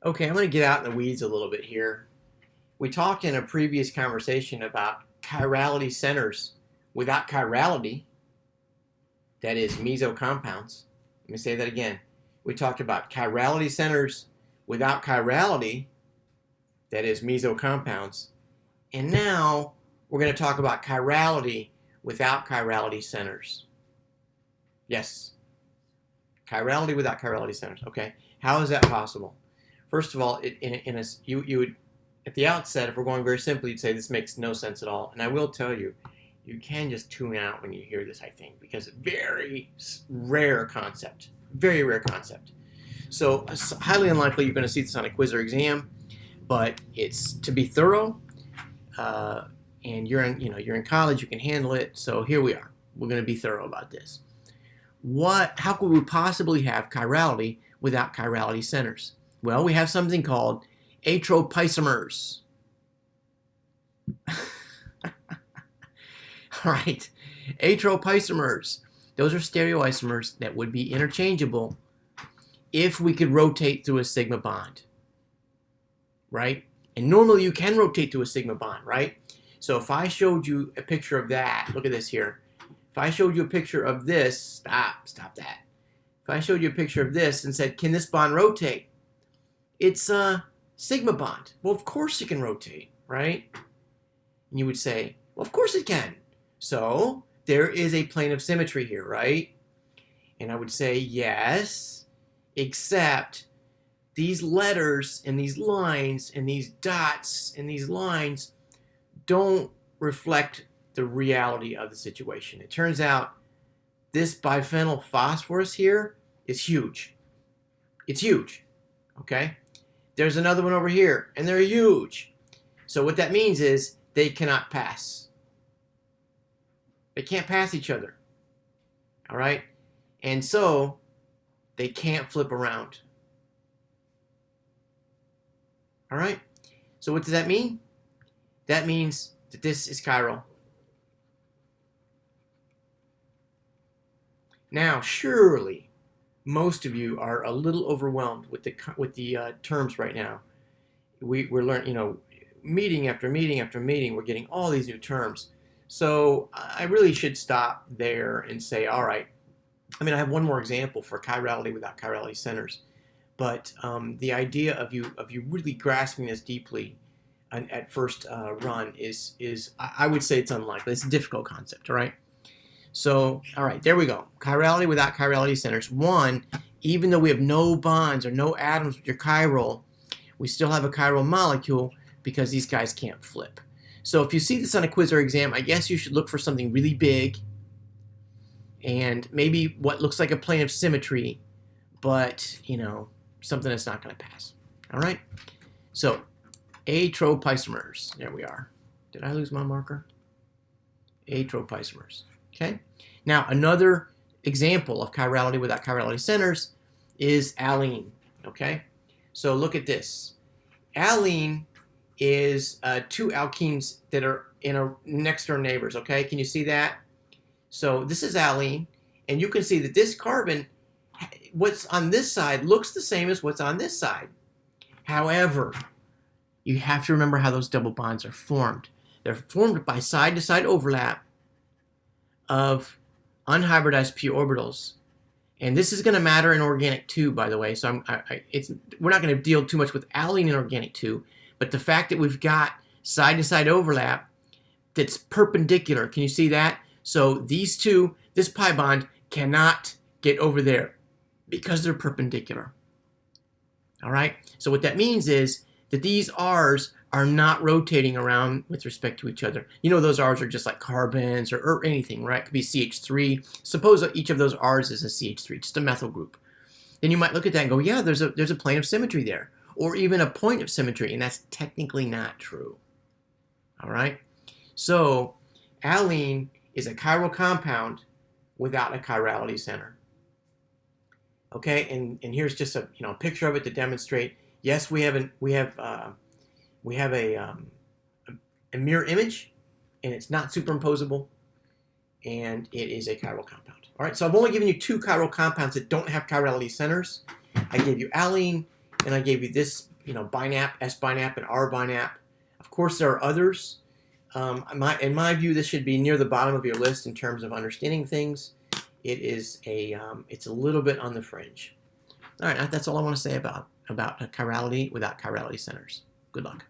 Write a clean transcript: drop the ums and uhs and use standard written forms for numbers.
Okay, I'm going to get out in the weeds a little bit here. We talked in a previous conversation about chirality centers without chirality, that is meso compounds. Let me say that again. We talked about chirality centers without chirality, that is meso compounds. And now we're going to talk about chirality without chirality centers. Yes, chirality without chirality centers. Okay, how is that possible? First of all, you would, at the outset, if we're going very simply, you'd say this makes no sense at all. And I will tell you, you can just tune out when you hear this, I think, because it's very rare concept. Very rare concept. So it's highly unlikely you're going to see this on a quiz or exam, but it's to be thorough. And you're in college, you can handle it. So here we are. We're going to be thorough about this. How could we possibly have chirality without chirality centers? Well, we have something called atropicomers. All right, atropicomers. Those are stereoisomers that would be interchangeable if we could rotate through a sigma bond, right? And normally you can rotate through a sigma bond, right? So if I showed you a picture of that, look at this here. If I showed you a picture of this, stop that. If I showed you a picture of this and said, can this bond rotate? It's a sigma bond. Well, of course it can rotate, right? And you would say, well, of course it can. So there is a plane of symmetry here, right? And I would say, yes, except these letters and these lines and these dots and these lines don't reflect the reality of the situation. It turns out this biphenyl phosphorus here is huge. It's huge, okay? There's another one over here, and they're huge. So what that means is they cannot pass. They can't pass each other, all right? And so they can't flip around, all right? So what does that mean? That means that this is chiral. Now, surely, most of you are a little overwhelmed with the terms right now. We're learning, meeting after meeting after meeting, we're getting all these new terms. So I really should stop there and say, all right. I mean, I have one more example for chirality without chirality centers, but the idea of you really grasping this deeply at first run is I would say it's unlikely. It's a difficult concept, all right? So, all right, there we go. Chirality without chirality centers. One, even though we have no bonds or no atoms with your chiral, we still have a chiral molecule because these guys can't flip. So if you see this on a quiz or exam, I guess you should look for something really big and maybe what looks like a plane of symmetry, but, something that's not going to pass. All right? So, atropicomers. There we are. Did I lose my marker? Atropicomers. Okay. Now, another example of chirality without chirality centers is allene. Okay. So look at this. Allene is two alkenes that are next door neighbors. Okay. Can you see that? So this is allene, and you can see that this carbon, what's on this side, looks the same as what's on this side. However, you have to remember how those double bonds are formed. They're formed by side-to-side overlap of unhybridized p orbitals. And this is going to matter in organic too, by the way. So we're not going to deal too much with allene in organic too, but the fact that we've got side-to-side overlap that's perpendicular. Can you see that? So these two, this pi bond cannot get over there because they're perpendicular. All right? So what that means is that these R's are not rotating around with respect to each other. Those R's are just like carbons or anything, right? It could be CH3. Suppose each of those R's is a CH3, just a methyl group. Then you might look at that and go, yeah, there's a plane of symmetry there, or even a point of symmetry, and that's technically not true. All right? So allene is a chiral compound without a chirality center. Okay, and here's just a picture of it to demonstrate. Yes, we have a mirror image, and it's not superimposable, and it is a chiral compound. All right, so I've only given you two chiral compounds that don't have chirality centers. I gave you allene, and I gave you this BINAP, S-BINAP, and R-BINAP. Of course, there are others. In my view, this should be near the bottom of your list in terms of understanding things. It's a little bit on the fringe. All right, that's all I want to say about chirality without chirality centers. Good luck.